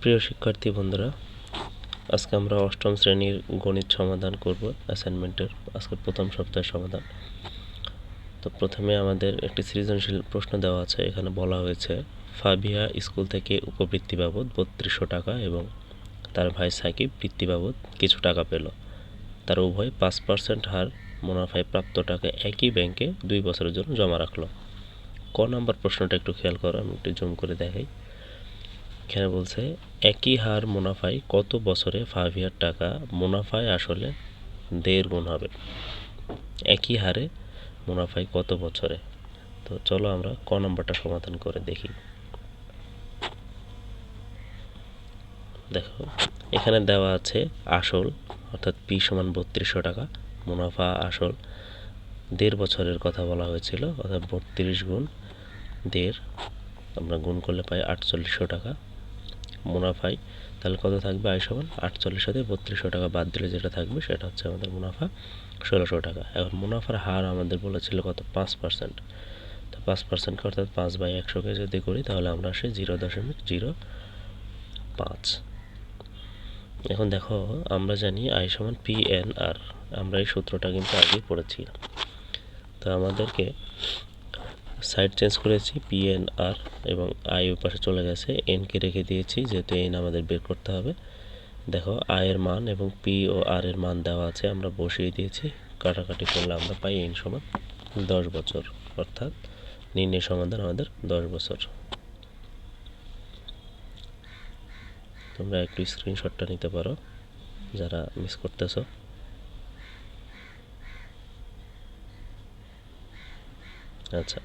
প্রিয় শিক্ষার্থী বন্ধুরা, আজকে আমরা অষ্টম শ্রেণীর গণিত সমাধান করব অ্যাসাইনমেন্টের আজকে প্রথম সপ্তাহের সমাধান। তো প্রথমে আমাদের একটি সৃজনশীল প্রশ্ন দেওয়া আছে। এখানে বলা হয়েছে ফাবিয়া স্কুল থেকে উপবৃত্তি বাবদ 3200 টাকা এবং তার ভাই সাকিব বৃত্তি বাবদ কিছু টাকা পেল। তারা উভয় 5% হার মুনাফায় প্রাপ্ত টাকা একই ব্যাংকে 2 বছরের জন্য জমা রাখলো। ক নম্বর প্রশ্নটা একটু খেয়াল করো, আমি একটু জুম করে দেখাই। এখানে বলছে একই হার মুনাফায় কত বছরে ফাবিয়ার টাকা মুনাফায় আসলে 1.5 গুণ হবে। একই হারে মুনাফায় কত বছরে? তো চলো আমরা ক নম্বরটা সমাধান করে দেখি। দেখো এখানে দেওয়া আছে আসল অর্থাৎ পি সমান 3200 টাকা, মুনাফা আসল 1.5 বছরের কথা বলা হয়েছিল, অর্থাৎ 32 গুণ 1.5 আমরা গুণ করলে পাই 4800 টাকা। মুনাফায় তাহলে কত থাকবে? আয় সমান 48 সাথে 3200 টাকা বাদ দিলে যেটা থাকবে সেটা হচ্ছে আমাদের মুনাফা 1600 টাকা। এখন মুনাফার হার আমাদের বলেছিল কত? 5%। তো 5% অর্থাৎ 5/100কে যদি করি তাহলে আমরা আসি 0.05। এখন দেখো আমরা জানি আয় সমান PNR, আমরা এই সূত্রটা কিন্তু আগেই পড়েছি। তো আমাদেরকে সাইড চেঞ্জ করেছি PNR এবং আই ওর পাশে চলে গেছে, এনকে রেখে দিয়েছি যেহেতু এন আমাদের বের করতে হবে। দেখো আয়ের মান এবং পি ও আর এর মান দেওয়া আছে, আমরা বসিয়ে দিয়েছি। কাটাকাটি করলে আমরা পাই এন সমান 10 বছর, অর্থাৎ নির্ণয় সমাধান আমাদের 10 বছর। তোমরা একটু স্ক্রিনশটটা নিতে পারো যারা মিস করতেছো। আচ্ছা,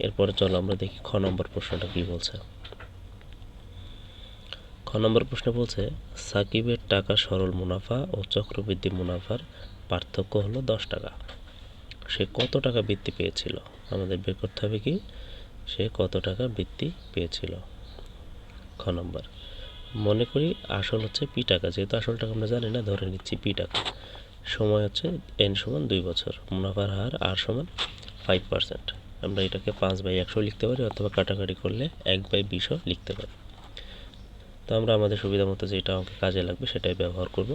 এরপরে চলো আমরা দেখি খ নম্বর প্রশ্নটা কি বলছে। খ নম্বর প্রশ্ন বলছে সাকিবের টাকা সরল মুনাফা ও চক্রবৃদ্ধি মুনাফার পার্থক্য হলো 10 টাকা। সে কত টাকা বৃত্তি পেয়েছিল? আমাদের বের করতে হবে কি সে কত টাকা বৃত্তি পেয়েছিল। খ নম্বর, মনে করি আসল হচ্ছে পি টাকা, যেহেতু আসল টাকা আমরা জানি না ধরে নিচ্ছি পি টাকা। সময় হচ্ছে এন সমান 2 বছর, মুনাফার হার আর সমান 5%। আমরা এটাকে 5/100 লিখতে পারি অথবা কাটাকাটি করলে 1/20ও লিখতে পারি। তো আমরা আমাদের সুবিধা মতো যেটা আমাকে কাজে লাগবে সেটাই ব্যবহার করব।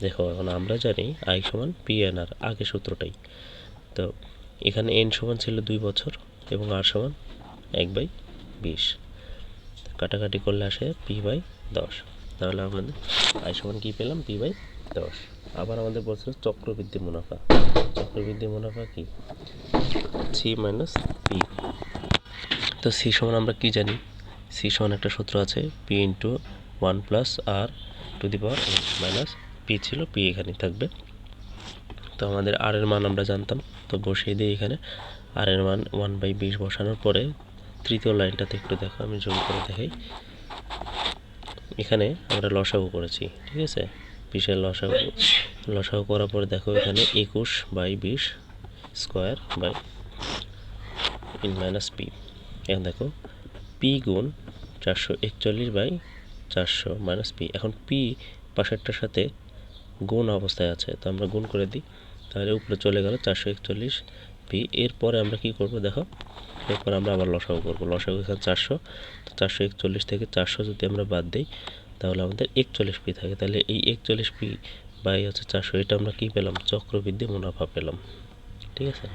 দেখো এখন আমরা জানি আই সমান PNR, আগে সূত্রটাই। তো এখানে এন সমান ছিল 2 বছর এবং আর সমান 1/20, কাটাকাটি করলে আসে P/10। তাহলে আমাদের আই সমান কি পেলাম? P/10। আবার আমাদের বলছিল চক্রবৃদ্ধি মুনাফা। চক্রবৃদ্ধি মুনাফা কি? C minus P. তো সি সমান আমরা কি জানি? সি সমান একটা সূত্র আছে P into 1 plus r to the power n minus P ছিল, পি এখানে থাকবে। তো আমাদের আর এর মান আমরা জানতাম, তো বসিয়ে দিই এখানে আর এর মান 1/20 বসানোর পরে তৃতীয় লাইনটাতে একটু দেখো, আমি জুম করে দেখাই। এখানে আমরা লসাগু করেছি, ঠিক আছে? 20-এর লসাগু করার পরে দেখো এখানে 21/20 square by n minus P. এখন দেখো পি গুণ 441/400 মাইনাস পি। এখন পি পাশেরটার সাথে গুণ অবস্থায় আছে, তো আমরা গুণ করে দিই, তাহলে উপরে চলে গেল 441 পি। এরপরে আমরা কি করব দেখো, এরপর আমরা আবার লসাগু করব। লসাগু এখানে 400, তো 441 থেকে 400 যদি আমরা বাদ দিই তাহলে আমাদের 41 পি থাকে। তাহলে এই 41 পি বাই হচ্ছে 400, এটা আমরা কি পেলাম? চক্রবৃদ্ধি মুনাফা পেলাম, ঠিক আছে?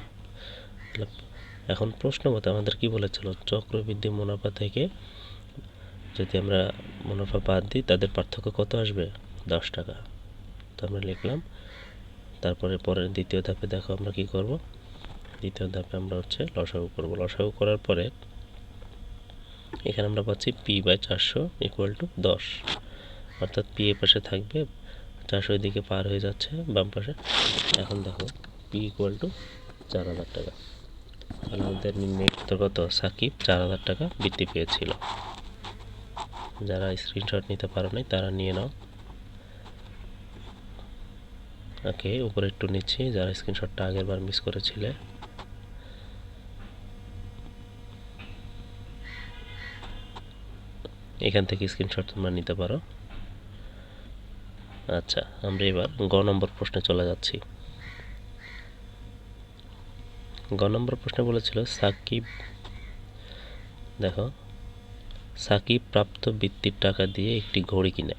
এখন প্রশ্ন মতে আমাদের কি বলেছিল? চক্রবৃদ্ধি মুনাফা থেকে যদি আমরা মুনাফা বাদ দিই তাদের পার্থক্য কত আসবে? 10 টাকা। তো আমরা লিখলাম। তারপরে পরের দ্বিতীয় ধাপে দেখো আমরা কি করব। দ্বিতীয় ধাপে আমরা হচ্ছে লসাগু করব। লসাগু করার পরে এখানে আমরা পাচ্ছি P/400 ইকুয়াল টু 10, অর্থাৎ পি এর পাশে থাকবে, 400 দিকে পার হয়ে যাচ্ছে বাম পাশে। এখন দেখো পি ইকুয়াল টু 4000 টাকা। তাহলে আমাদের নির্ণয় কত? সাকিব 4000 টাকা বৃত্তি পেয়েছিল। যারা স্ক্রিনশট নিতে পারো নাই তারা নিয়ে নাও। ওকে, উপরে একটু নিচ্ছি যারা স্ক্রিনশটটা আগের বার মিস করেছিলে। এখান থেকে স্ক্রিনশট তোমরা নিতে পারো। আচ্ছা, আমরা এবার গ নম্বর প্রশ্নে চলে যাচ্ছি। গ নম্বর প্রশ্নে বলেছিল সাকিব, দেখো সাকিব প্রাপ্ত বৃত্তির টাকা দিয়ে একটি ঘড়ি কিনে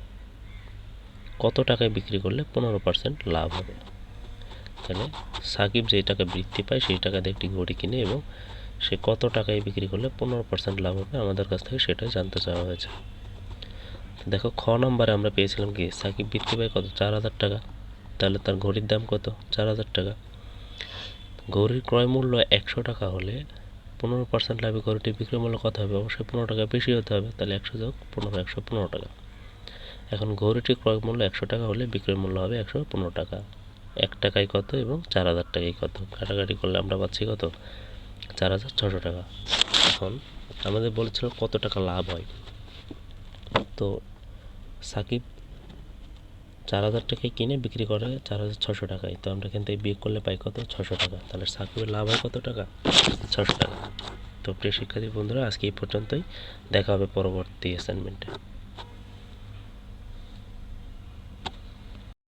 কত টাকায় বিক্রি করলে 15% লাভ হবে। তাহলে সাকিব যেই টাকা বৃত্তি পায় সেই টাকা দিয়ে একটি ঘড়ি কিনে এবং সে কত টাকায় বিক্রি করলে 15% লাভ হবে আমাদের কাছ থেকে সেটাই জানতে চাওয়া হয়েছে। দেখো খ নম্বরে আমরা পেয়েছিলাম কি সাকিব বৃত্তি পায় কত 4000 টাকা, তাহলে তার ঘড়ির দাম কত 4000 টাকা। ঘড়ির ক্রয় মূল্য 100 টাকা হলে 15% লাভে ঘড়িটির বিক্রয় মূল্য কত হবে? অবশ্যই 15 টাকা বেশি হতে হবে, তাহলে 100 যোগ 15 115 টাকা। এখন ঘড়িটির ক্রয় মূল্য 100 টাকা হলে বিক্রয় মূল্য হবে 115 টাকা। 1 টাকায় কত এবং 4000 টাকায় কত, কাটাকাটি করলে আমরা পাচ্ছি কত 4600 টাকা। এখন আমাদের বলেছিল কত টাকা লাভ হয়, তো সাকিব 4000 টাকায় কিনে বিক্রি করে 4600 টাকায়, তো আমরা এখান থেকে বিয়োগ করলে পাই কত 600 টাকা। তাহলে সাকিবের লাভ হয় কত টাকা 600 টাকা। তো প্রিয় শিক্ষার্থী বন্ধুরা, আজকে এই পর্যন্তই, দেখা হবে পরবর্তী অ্যাসাইনমেন্টে।